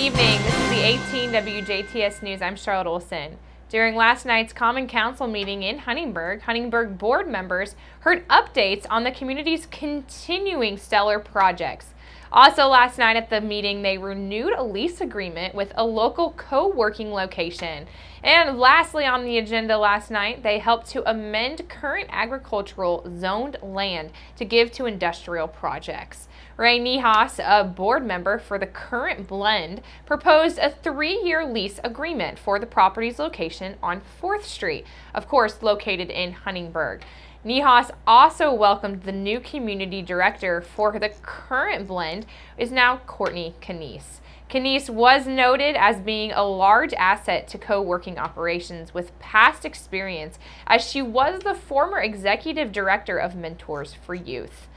evening. This is the 18 WJTS News. I'm Charlotte Olson. During last night's Common Council meeting in Huntingburg board members heard updates on the community's continuing stellar projects. Also last night at the meeting, they renewed a lease agreement with a local co-working location. And lastly on the agenda last night, they helped to amend current agricultural zoned land to give to industrial projects. Ray Nihas, a board member for the current blend, proposed a 3-year lease agreement for the property's location on 4th Street, of course located in Huntingburg. Nihas also welcomed the new community director for the current blend, is now Courtney Canese. Canese was noted as being a large asset to co-working operations with past experience, as she was the former executive director of Mentors for Youth.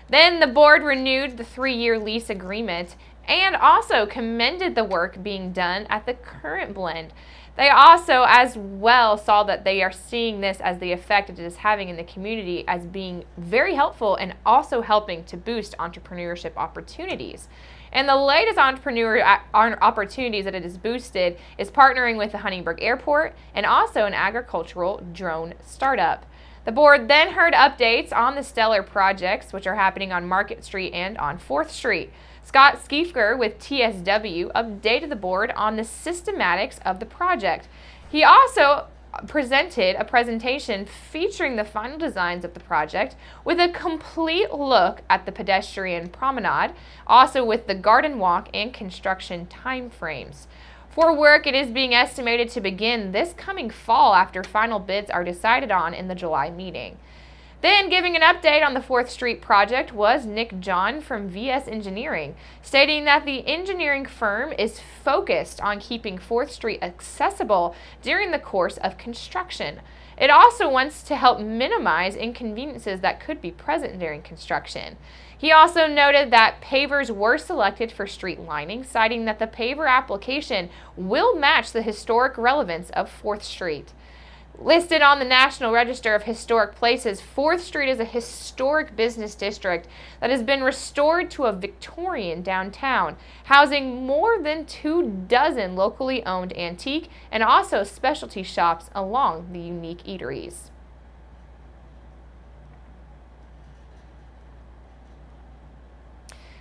Then the board renewed the 3-year lease agreement and also commended the work being done at the current blend. They also as well saw that they are seeing this as the effect it is having in the community as being very helpful and also helping to boost entrepreneurship opportunities. And the latest entrepreneur opportunities that it has boosted is partnering with the Huntingburg Airport and also an agricultural drone startup. The board then heard updates on the stellar projects which are happening on Market Street and on 4th Street. Scott Skiefker with TSW updated the board on the systematics of the project. He also presented a presentation featuring the final designs of the project with a complete look at the pedestrian promenade, also with the garden walk and construction timeframes. For work, it is being estimated to begin this coming fall after final bids are decided on in the July meeting. Then giving an update on the 4th Street project was Nick John from VS Engineering, stating that the engineering firm is focused on keeping 4th Street accessible during the course of construction. It also wants to help minimize inconveniences that could be present during construction. He also noted that pavers were selected for street lining, citing that the paver application will match the historic relevance of 4th Street. Listed on the National Register of Historic Places, 4th Street is a historic business district that has been restored to a Victorian downtown, housing more than 24 locally owned antique and also specialty shops along the unique eateries.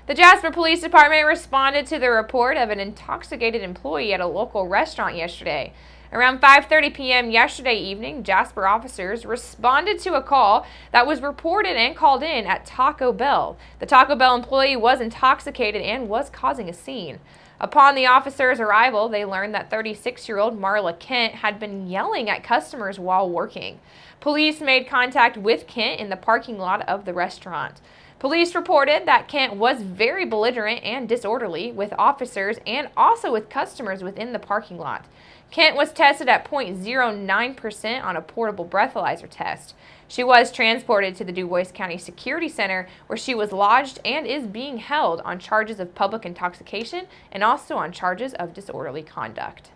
The Jasper Police Department responded to the report of an intoxicated employee at a local restaurant yesterday. Around 5:30 p.m. yesterday evening, Jasper officers responded to a call that was reported and called in at Taco Bell. The Taco Bell employee was intoxicated and was causing a scene. Upon the officers' arrival, they learned that 36-year-old Marla Kent had been yelling at customers while working. Police made contact with Kent in the parking lot of the restaurant. Police reported that Kent was very belligerent and disorderly with officers and also with customers within the parking lot. Kent was tested at 0.09% on a portable breathalyzer test. She was transported to the DuBois County Security Center where she was lodged and is being held on charges of public intoxication and also on charges of disorderly conduct.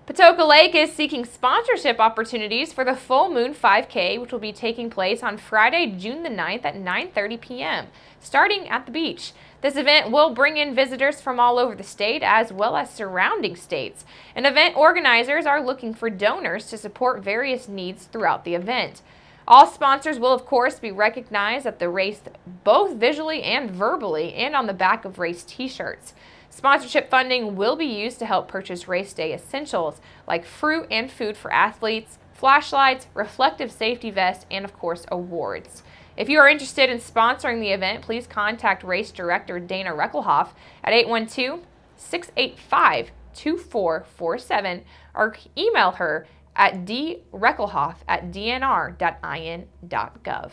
Patoka Lake is seeking sponsorship opportunities for the Full Moon 5K, which will be taking place on Friday, June the 9th at 9:30 p.m., starting at the beach. This event will bring in visitors from all over the state as well as surrounding states. And event organizers are looking for donors to support various needs throughout the event. All sponsors will, of course, be recognized at the race both visually and verbally and on the back of race t-shirts. Sponsorship funding will be used to help purchase race day essentials like fruit and food for athletes, flashlights, reflective safety vests, and of course awards. If you are interested in sponsoring the event, please contact Race Director Dana Reckelhoff at 812-685-2447 or email her at dreckelhoff@dnr.in.gov.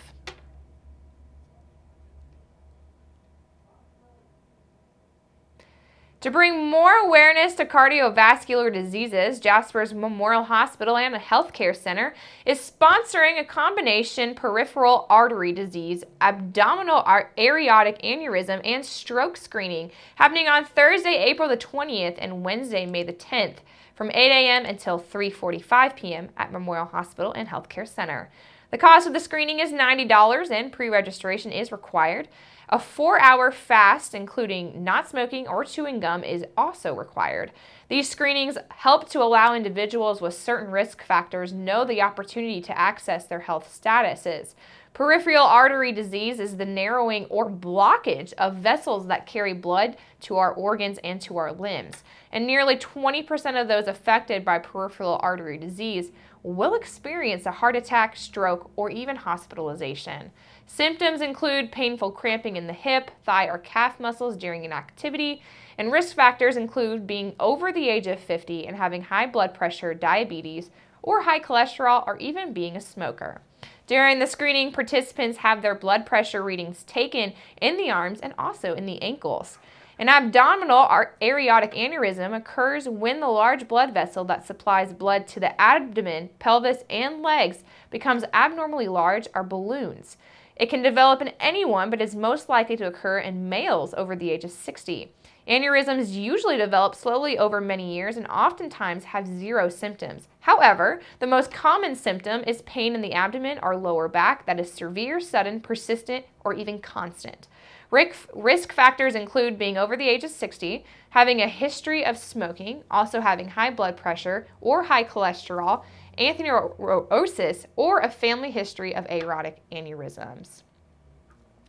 To bring more awareness to cardiovascular diseases, Jasper's Memorial Hospital and Healthcare Center is sponsoring a combination peripheral artery disease, abdominal aortic aneurysm, and stroke screening happening on Thursday, April the 20th and Wednesday, May the 10th from 8 a.m. until 3:45 p.m. at Memorial Hospital and Healthcare Center. The cost of the screening is $90 and pre-registration is required. A 4-hour fast, including not smoking or chewing gum, is also required. These screenings help to allow individuals with certain risk factors know the opportunity to access their health statuses. Peripheral artery disease is the narrowing or blockage of vessels that carry blood to our organs and to our limbs. And nearly 20% of those affected by peripheral artery disease will experience a heart attack, stroke, or even hospitalization. Symptoms include painful cramping in the hip, thigh, or calf muscles during an activity, and risk factors include being over the age of 50 and having high blood pressure, diabetes, or high cholesterol, or even being a smoker. During the screening, participants have their blood pressure readings taken in the arms and also in the ankles. An abdominal aortic aneurysm occurs when the large blood vessel that supplies blood to the abdomen, pelvis, and legs becomes abnormally large or balloons. It can develop in anyone, but is most likely to occur in males over the age of 60. Aneurysms usually develop slowly over many years and oftentimes have zero symptoms. However, the most common symptom is pain in the abdomen or lower back that is severe, sudden, persistent, or even constant. Risk factors include being over the age of 60, having a history of smoking, also having high blood pressure or high cholesterol, atherosclerosis, or a family history of aortic aneurysms.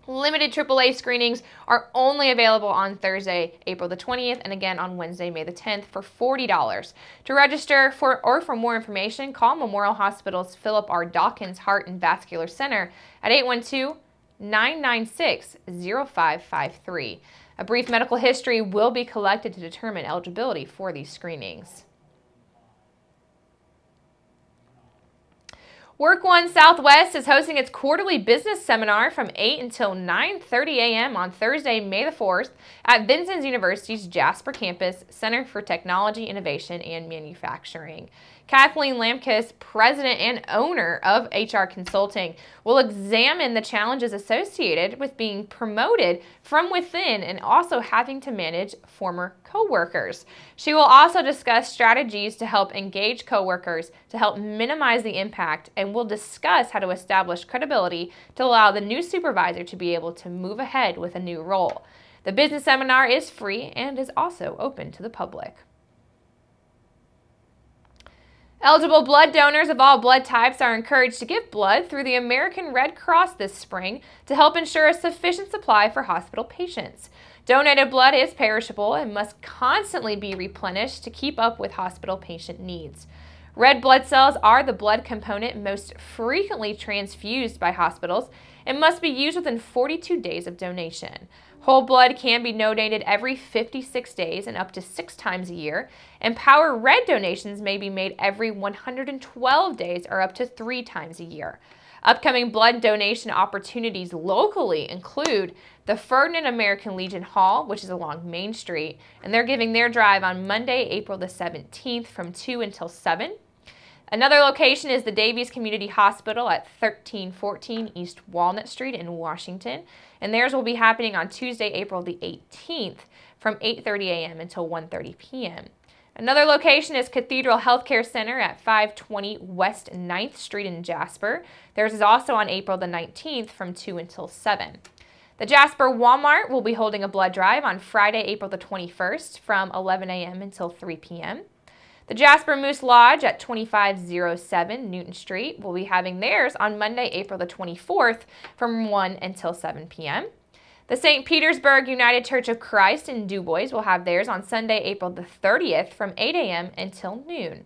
Limited AAA screenings are only available on Thursday, April the 20th, and again on Wednesday, May the 10th for $40. To register or for more information, call Memorial Hospital's Philip R. Dawkins Heart and Vascular Center at 812-996-0553. A brief medical history will be collected to determine eligibility for these screenings. Work One Southwest is hosting its quarterly business seminar from 8 until 9:30 a.m. on Thursday, May the 4th at Vincennes University's Jasper Campus Center for Technology, Innovation, and Manufacturing. Kathleen Lamkus, president and owner of HR Consulting, will examine the challenges associated with being promoted from within and also having to manage former coworkers. She will also discuss strategies to help engage coworkers to help minimize the impact, and will discuss how to establish credibility to allow the new supervisor to be able to move ahead with a new role. The business seminar is free and is also open to the public. Eligible blood donors of all blood types are encouraged to give blood through the American Red Cross this spring to help ensure a sufficient supply for hospital patients. Donated blood is perishable and must constantly be replenished to keep up with hospital patient needs. Red blood cells are the blood component most frequently transfused by hospitals and must be used within 42 days of donation. Whole blood can be donated every 56 days and up to 6 times a year, and power red donations may be made every 112 days or up to 3 times a year. Upcoming blood donation opportunities locally include the Ferdinand American Legion Hall, which is along Main Street, and they're giving their drive on Monday, April the 17th from 2 until 7. Another location is the Davies Community Hospital at 1314 East Walnut Street in Washington, and theirs will be happening on Tuesday, April the 18th from 8:30 a.m. until 1:30 p.m. Another location is Cathedral Healthcare Center at 520 West 9th Street in Jasper. Theirs is also on April the 19th from 2 until 7. The Jasper Walmart will be holding a blood drive on Friday, April the 21st from 11 a.m. until 3 p.m. The Jasper Moose Lodge at 2507 Newton Street will be having theirs on Monday, April the 24th from 1 until 7 p.m. The St. Petersburg United Church of Christ in DuBois will have theirs on Sunday, April the 30th from 8 a.m. until noon.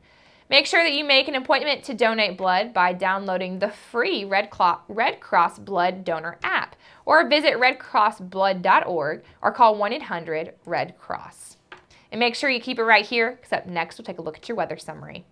Make sure that you make an appointment to donate blood by downloading the free Red Cross Blood Donor app, or visit redcrossblood.org or call 1-800-RED-CROSS. And make sure you keep it right here, because up next we'll take a look at your weather summary.